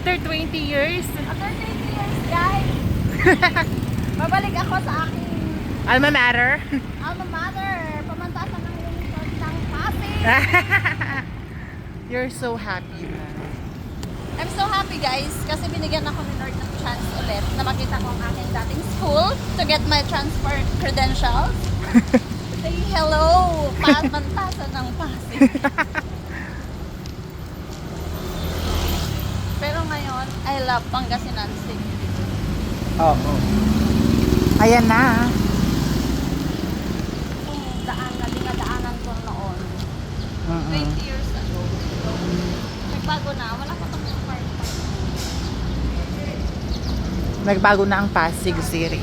after 20 years. After 20 years, guys, babalik ako sa aking Alma mater. alma mater. Pamantasan ng lungsod ng Pasig. You're so happy, man. I'm so happy, guys, kasi binigyan ako ni Lord ng chance ulit na makita ko ang aking dating school to get my transfer credentials. Say hello, pamantasan ng Pasig. Pero ngayon, I love Pangasinan City. Oo. Ayan na. Kung daan na dinadaanan ko noon, Uh-uh. 20 years ago. Nagbago na, wala pa itong park. Nagbago na ang Pasig City.